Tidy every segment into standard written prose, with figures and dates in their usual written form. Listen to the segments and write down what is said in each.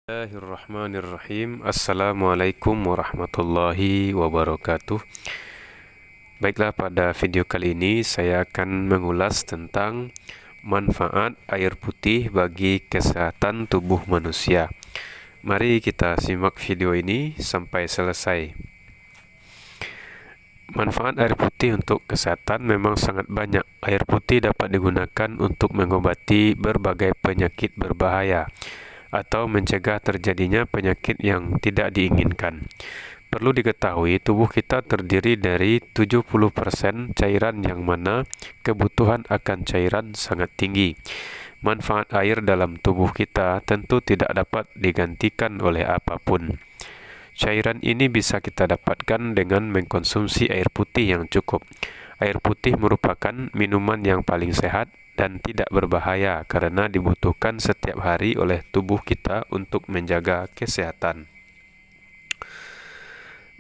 Bismillahirrahmanirrahim. Assalamualaikum warahmatullahi wabarakatuh. Baiklah, pada video kali ini saya akan mengulas tentang manfaat air putih bagi kesehatan tubuh manusia. Mari kita simak video ini sampai selesai. Manfaat air putih untuk kesehatan memang sangat banyak. Air putih dapat digunakan untuk mengobati berbagai penyakit berbahaya atau mencegah terjadinya penyakit yang tidak diinginkan. Perlu diketahui, tubuh kita terdiri dari 70% cairan yang mana kebutuhan akan cairan sangat tinggi. Manfaat air dalam tubuh kita tentu tidak dapat digantikan oleh apapun. Cairan ini bisa kita dapatkan dengan mengkonsumsi air putih yang cukup. Air putih merupakan minuman yang paling sehat dan tidak berbahaya karena dibutuhkan setiap hari oleh tubuh kita untuk menjaga kesehatan.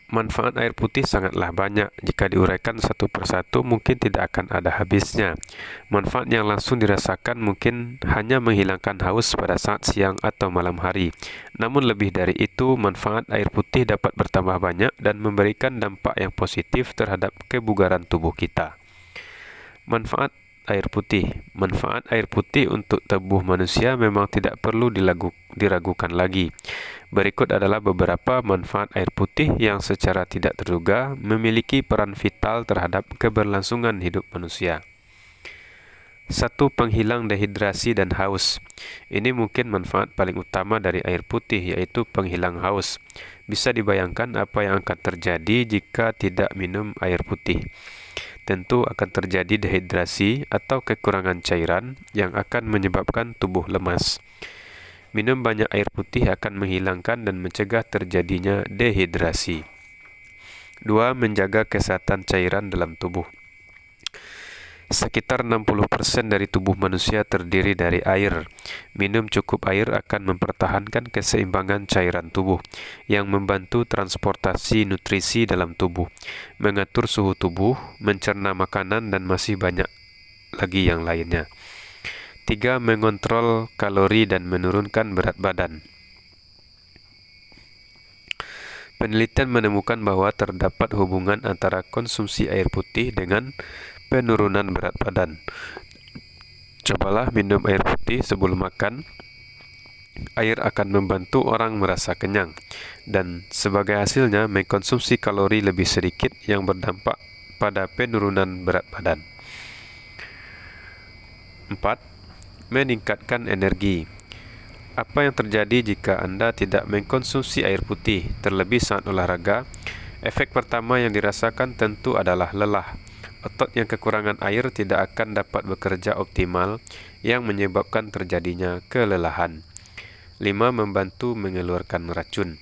Manfaat air putih sangatlah banyak. Jika diuraikan satu persatu mungkin tidak akan ada habisnya. Manfaat yang langsung dirasakan mungkin hanya menghilangkan haus pada saat siang atau malam hari. Namun lebih dari itu, manfaat air putih dapat bertambah banyak dan memberikan dampak yang positif terhadap kebugaran tubuh kita. Manfaat air putih. Manfaat air putih untuk tubuh manusia memang tidak perlu diragukan lagi. Berikut adalah beberapa manfaat air putih yang secara tidak terduga memiliki peran vital terhadap keberlangsungan hidup manusia. 1. Penghilang dehidrasi dan haus. Ini mungkin manfaat paling utama dari air putih, yaitu penghilang haus. Bisa dibayangkan apa yang akan terjadi jika tidak minum air putih. Tentu akan terjadi dehidrasi atau kekurangan cairan yang akan menyebabkan tubuh lemas. Minum banyak air putih akan menghilangkan dan mencegah terjadinya dehidrasi. 2. Menjaga kesehatan cairan dalam tubuh. Sekitar 60% dari tubuh manusia terdiri dari air. Minum cukup air akan mempertahankan keseimbangan cairan tubuh, yang membantu transportasi nutrisi dalam tubuh, mengatur suhu tubuh, mencerna makanan, dan masih banyak lagi yang lainnya. 3. Mengontrol kalori dan menurunkan berat badan. Penelitian menemukan bahwa terdapat hubungan antara konsumsi air putih dengan penurunan berat badan. Cobalah minum air putih sebelum makan. Air akan membantu orang merasa kenyang, dan sebagai hasilnya mengkonsumsi kalori lebih sedikit yang berdampak pada penurunan berat badan. 4. Meningkatkan energi. Apa yang terjadi jika Anda tidak mengkonsumsi air putih, terlebih saat olahraga? Efek pertama yang dirasakan tentu adalah lelah. Otot yang kekurangan air tidak akan dapat bekerja optimal, yang menyebabkan terjadinya kelelahan. 5. Membantu mengeluarkan racun.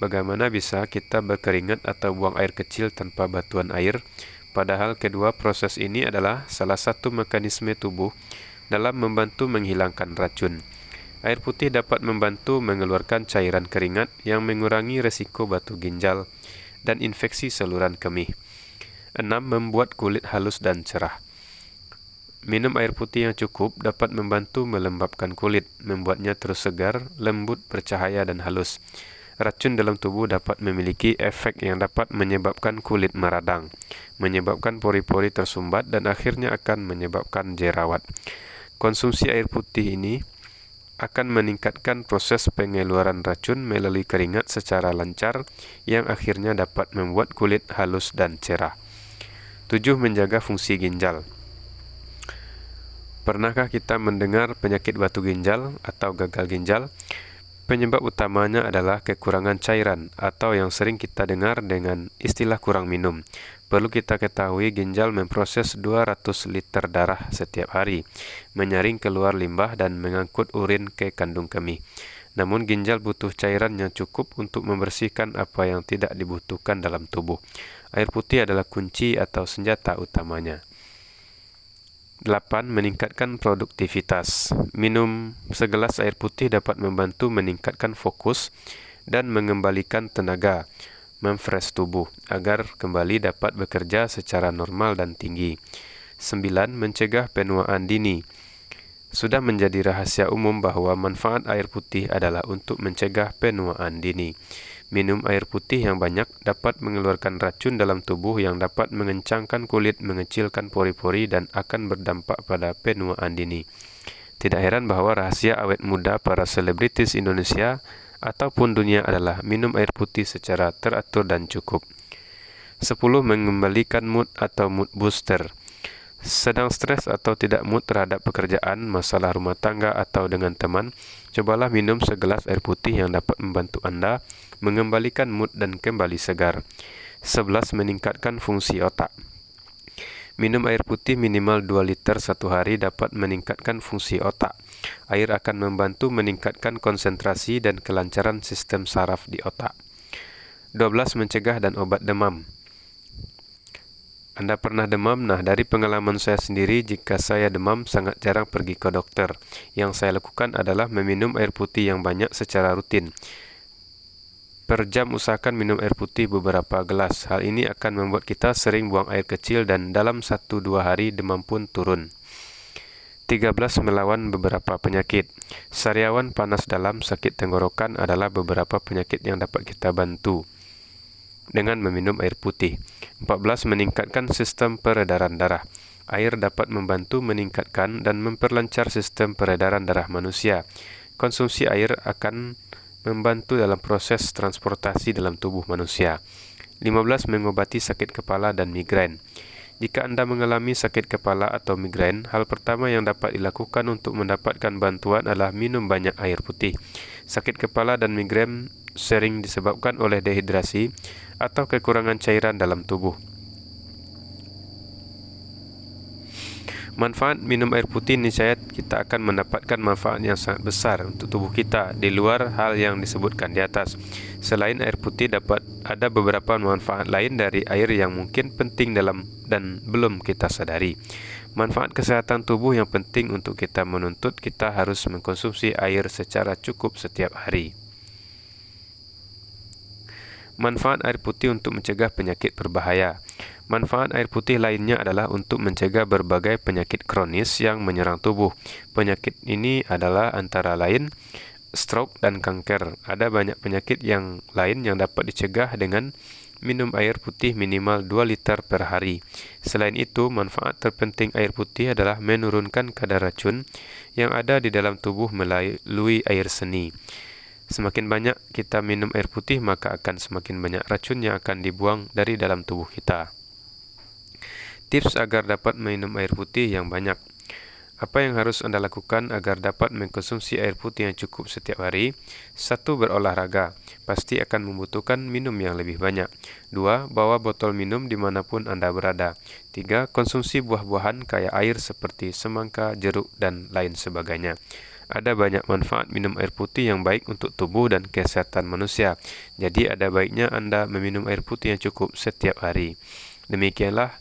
Bagaimana bisa kita berkeringat atau buang air kecil tanpa bantuan air? Padahal kedua proses ini adalah salah satu mekanisme tubuh dalam membantu menghilangkan racun. Air putih dapat membantu mengeluarkan cairan keringat yang mengurangi resiko batu ginjal dan infeksi saluran kemih. 6. Membuat kulit halus dan cerah. Minum air putih yang cukup dapat membantu melembabkan kulit, membuatnya terus segar, lembut, bercahaya, dan halus. Racun dalam tubuh dapat memiliki efek yang dapat menyebabkan kulit meradang, menyebabkan pori-pori tersumbat, dan akhirnya akan menyebabkan jerawat. Konsumsi air putih ini akan meningkatkan proses pengeluaran racun melalui keringat secara lancar, yang akhirnya dapat membuat kulit halus dan cerah. 7. Menjaga fungsi ginjal. Pernahkah kita mendengar penyakit batu ginjal atau gagal ginjal? Penyebab utamanya adalah kekurangan cairan, atau yang sering kita dengar dengan istilah kurang minum. Perlu kita ketahui, ginjal memproses 200 liter darah setiap hari, menyaring keluar limbah dan mengangkut urin ke kandung kemih. Namun ginjal butuh cairan yang cukup untuk membersihkan apa yang tidak dibutuhkan dalam tubuh. Air putih adalah kunci atau senjata utamanya. 8. Meningkatkan produktivitas. Minum segelas air putih dapat membantu meningkatkan fokus dan mengembalikan tenaga, memfresh tubuh agar kembali dapat bekerja secara normal dan tinggi. 9. Mencegah penuaan dini. Sudah menjadi rahasia umum bahwa manfaat air putih adalah untuk mencegah penuaan dini. Minum air putih yang banyak dapat mengeluarkan racun dalam tubuh yang dapat mengencangkan kulit, mengecilkan pori-pori, dan akan berdampak pada penuaan dini. Tidak heran bahwa rahasia awet muda para selebritis Indonesia ataupun dunia adalah minum air putih secara teratur dan cukup. 10. Mengembalikan mood atau mood booster. Sedang stres atau tidak mood terhadap pekerjaan, masalah rumah tangga, atau dengan teman, cobalah minum segelas air putih yang dapat membantu Anda mengembalikan mood dan kembali segar. 11. Meningkatkan fungsi otak. Minum air putih minimal 2 liter satu hari dapat meningkatkan fungsi otak. Air akan membantu meningkatkan konsentrasi dan kelancaran sistem saraf di otak. 12. Mencegah dan obat demam. Anda pernah demam? Nah, dari pengalaman saya sendiri, jika saya demam sangat jarang pergi ke dokter. Yang saya lakukan adalah meminum air putih yang banyak secara rutin. Per jam usahakan minum air putih beberapa gelas. Hal ini akan membuat kita sering buang air kecil dan dalam 1-2 hari demam pun turun. 13. Melawan beberapa penyakit. Sariawan, panas dalam, sakit tenggorokan adalah beberapa penyakit yang dapat kita bantu dengan meminum air putih. 14. Meningkatkan sistem peredaran darah. Air dapat membantu meningkatkan dan memperlancar sistem peredaran darah manusia. Konsumsi air akan membantu dalam proses transportasi dalam tubuh manusia. 15. Mengobati sakit kepala dan migrain. Jika Anda mengalami sakit kepala atau migrain, hal pertama yang dapat dilakukan untuk mendapatkan bantuan adalah minum banyak air putih. Sakit kepala dan migrain sering disebabkan oleh dehidrasi atau kekurangan cairan dalam tubuh. Manfaat minum air putih niscaya kita akan mendapatkan manfaat yang sangat besar untuk tubuh kita di luar hal yang disebutkan di atas. Selain air putih, dapat ada beberapa manfaat lain dari air yang mungkin penting dalam dan belum kita sadari. Manfaat kesehatan tubuh yang penting untuk kita menuntut kita harus mengkonsumsi air secara cukup setiap hari. Manfaat air putih untuk mencegah penyakit berbahaya. Manfaat air putih lainnya adalah untuk mencegah berbagai penyakit kronis yang menyerang tubuh. Penyakit ini adalah antara lain stroke dan kanker. Ada banyak penyakit yang lain yang dapat dicegah dengan minum air putih minimal 2 liter per hari. Selain itu, manfaat terpenting air putih adalah menurunkan kadar racun yang ada di dalam tubuh melalui air seni. Semakin banyak kita minum air putih, maka akan semakin banyak racun yang akan dibuang dari dalam tubuh kita. Tips agar dapat minum air putih yang banyak. Apa yang harus Anda lakukan agar dapat mengkonsumsi air putih yang cukup setiap hari? 1. Berolahraga. Pasti akan membutuhkan minum yang lebih banyak. 2. Bawa botol minum dimanapun Anda berada. 3. Konsumsi buah-buahan kaya air seperti semangka, jeruk, dan lain sebagainya. Ada banyak manfaat minum air putih yang baik untuk tubuh dan kesehatan manusia. Jadi ada baiknya Anda meminum air putih yang cukup setiap hari. Demikianlah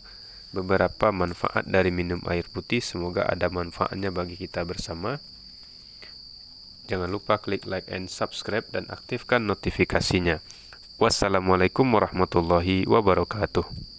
beberapa manfaat dari minum air putih. Semoga ada manfaatnya bagi kita bersama. Jangan lupa klik like and subscribe dan aktifkan notifikasinya. Wassalamualaikum warahmatullahi wabarakatuh.